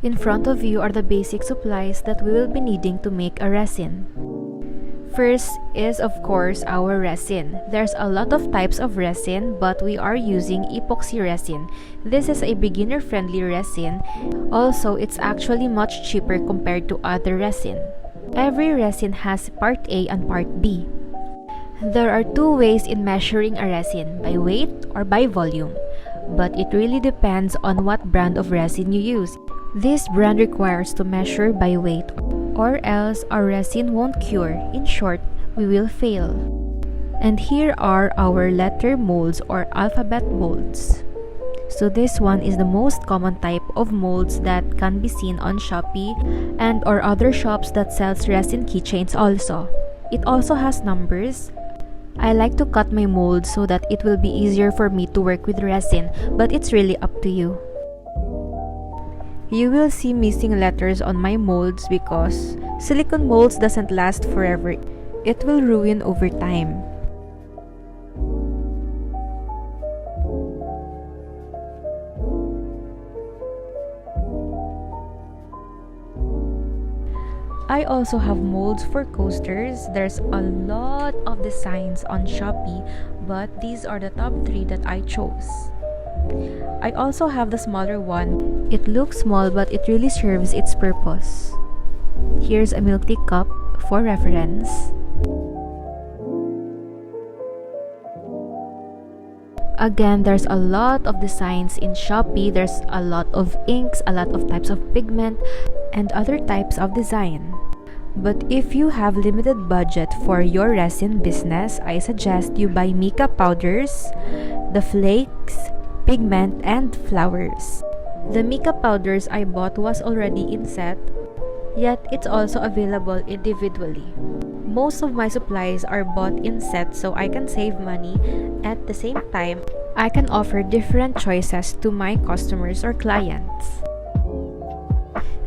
In front of you are the basic supplies that we will be needing to make a resin. First is of course our resin. There's a lot of types of resin, but we are using epoxy resin. This is a beginner-friendly resin. Also, it's actually much cheaper compared to other resin. Every resin has part A and part B. There are two ways in measuring a resin, by weight or by volume. But it really depends on what brand of resin you use. This brand requires to measure by weight, or else our resin won't cure. In short, we will fail. And here are our letter molds or alphabet molds. So this one is the most common type of molds that can be seen on Shopee and or other shops that sells resin keychains also. It also has numbers. I like to cut my molds so that it will be easier for me to work with resin, but it's really up to you. You will see missing letters on my molds because silicone molds doesn't last forever. It will ruin over time. I also have molds for coasters. There's a lot of designs on Shopee, but these are the top 3 that I chose. I also have the smaller one. It looks small but it really serves its purpose. Here's a milk tea cup for reference. Again, there's a lot of designs in Shopee. There's a lot of inks, a lot of types of pigment, and other types of design. But if you have limited budget for your resin business, I suggest you buy mica powders, the flakes, pigment, and flowers. The mica powders I bought was already in set, yet it's also available individually. Most of my supplies are bought in sets so I can save money. At the same time, I can offer different choices to my customers or clients.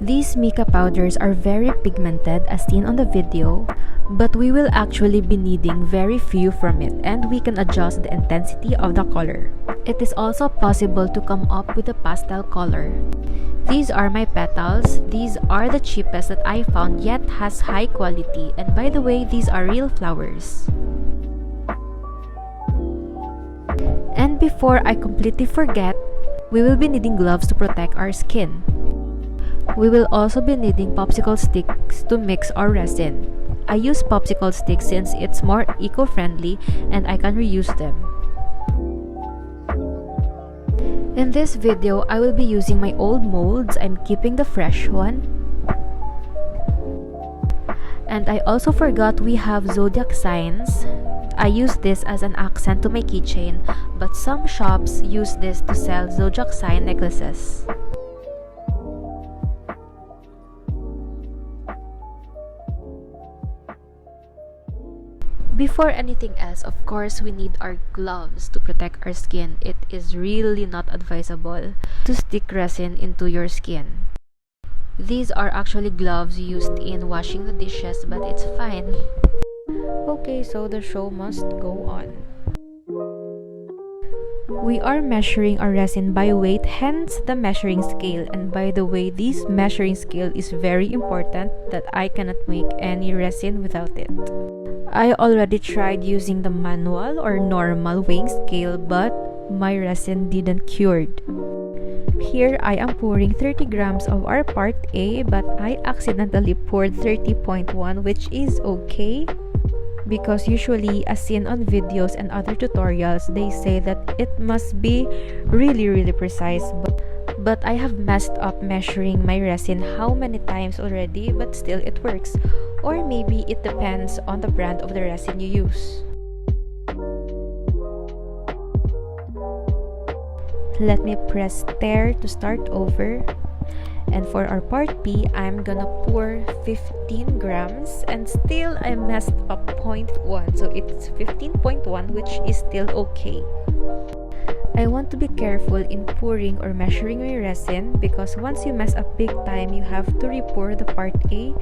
These mica powders are very pigmented as seen on the video, but we will actually be needing very few from it and we can adjust the intensity of the color. It is also possible to come up with a pastel color. These are my petals. These are the cheapest that I found yet has high quality, and by the way, these are real flowers. And before I completely forget, we will be needing gloves to protect our skin. We will also be needing popsicle sticks to mix our resin. I use popsicle sticks since it's more eco-friendly and I can reuse them. In this video, I will be using my old molds. I'm keeping the fresh one. And I also forgot we have Zodiac Signs. I use this as an accent to my keychain, but some shops use this to sell Zodiac Sign necklaces. Before anything else, of course, we need our gloves to protect our skin. It is really not advisable to stick resin into your skin. These are actually gloves used in washing the dishes, but it's fine. Okay, so the show must go on. We are measuring our resin by weight, hence the measuring scale. And by the way, this measuring scale is very important that I cannot make any resin without it. I already tried using the manual or normal weighing scale, but my resin didn't cured. Here I am pouring 30 grams of our part A, but I accidentally poured 30.1, which is okay. Because usually, as seen on videos and other tutorials, they say that it must be really precise. But I have messed up measuring my resin how many times already, but still it works. Or maybe it depends on the brand of the resin you use. Let me press stir to start over. And for our part B, I'm gonna pour 15 grams and still I messed up 0.1, so it's 15.1, which is still okay. I want to be careful in pouring or measuring my resin because once you mess up big time, you have to re-pour the part A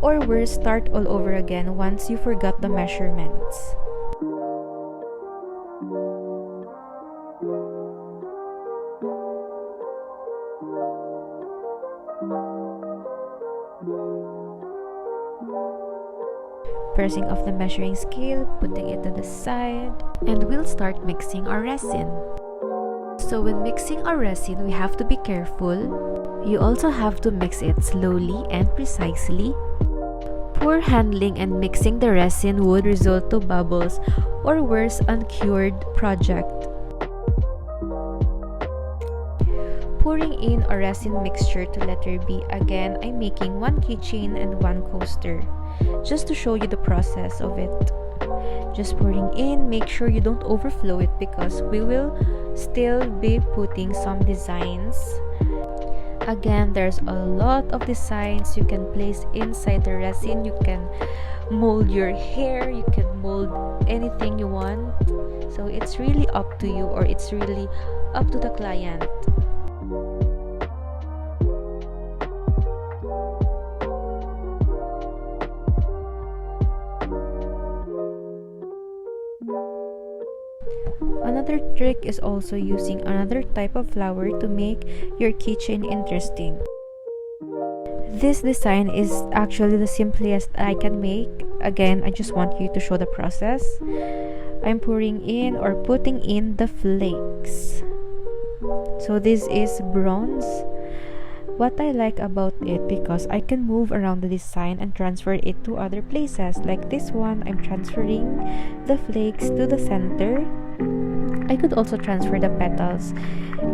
or worse, start all over again once you forgot the measurements. Pressing off the measuring scale, putting it to the side, and we'll start mixing our resin. So when mixing our resin, we have to be careful. You also have to mix it slowly and precisely. Poor handling and mixing the resin would result to bubbles or worse, uncured project. Pouring in a resin mixture to letter B, again I'm making one keychain and one coaster. Just to show you the process of it. Just pouring in, make sure you don't overflow it because we will still be putting some designs. Again, there's a lot of designs you can place inside the resin. You can mold your hair, you can mold anything you want. So it's really up to you, or it's really up to the client. Another trick is also using another type of flower to make your keychain interesting. This design is actually the simplest I can make. Again, I just want you to show the process. I'm pouring in or putting in the flakes. So this is bronze. What I like about it, because I can move around the design and transfer it to other places. Like this one, I'm transferring the flakes to the center. I could also transfer the petals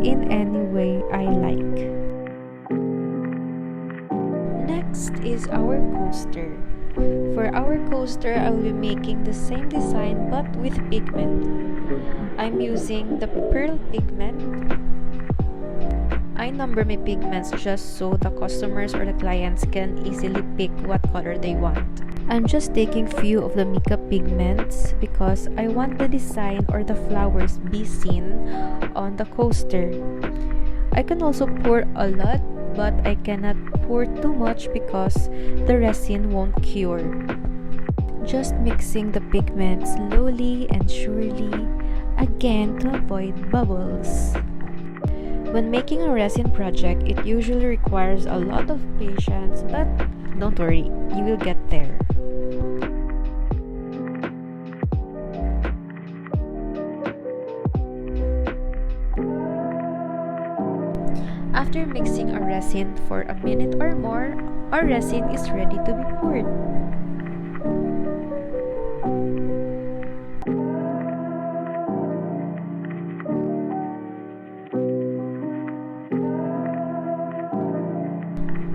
in any way I like. Next is our coaster. For our coaster, I will be making the same design but with pigment. I'm using the pearl pigment. I number my pigments just so the customers or the clients can easily pick what color they want. I'm just taking few of the makeup pigments because I want the design or the flowers be seen on the coaster. I can also pour a lot, but I cannot pour too much because the resin won't cure. Just mixing the pigment slowly and surely, again to avoid bubbles. When making a resin project, it usually requires a lot of patience, but don't worry, you will get there. After mixing our resin for a minute or more, our resin is ready to be poured.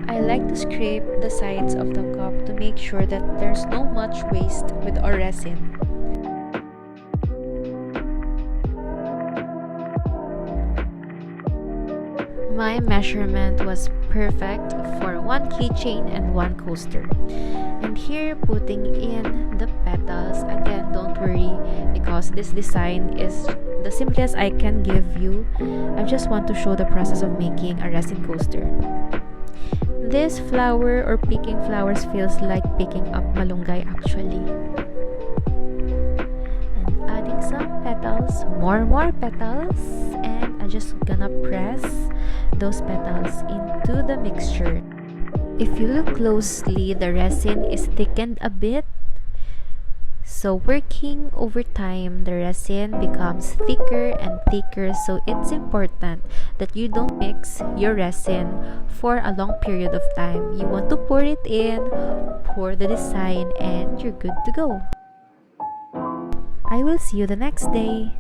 I like to scrape the sides of the cup to make sure that there's no much waste with our resin. My measurement was perfect for one keychain and one coaster. And here, putting in the petals. Again, don't worry because this design is the simplest I can give you. I just want to show the process of making a resin coaster. This flower or picking flowers feels like picking up malunggay actually. And adding some petals, more petals, and I'm just gonna press those petals into the mixture. If you look closely, the resin is thickened a bit. So working over time, the resin becomes thicker and thicker. So it's important that you don't mix your resin for a long period of time. You want to pour it in, pour the design, and you're good to go. I will see you the next day.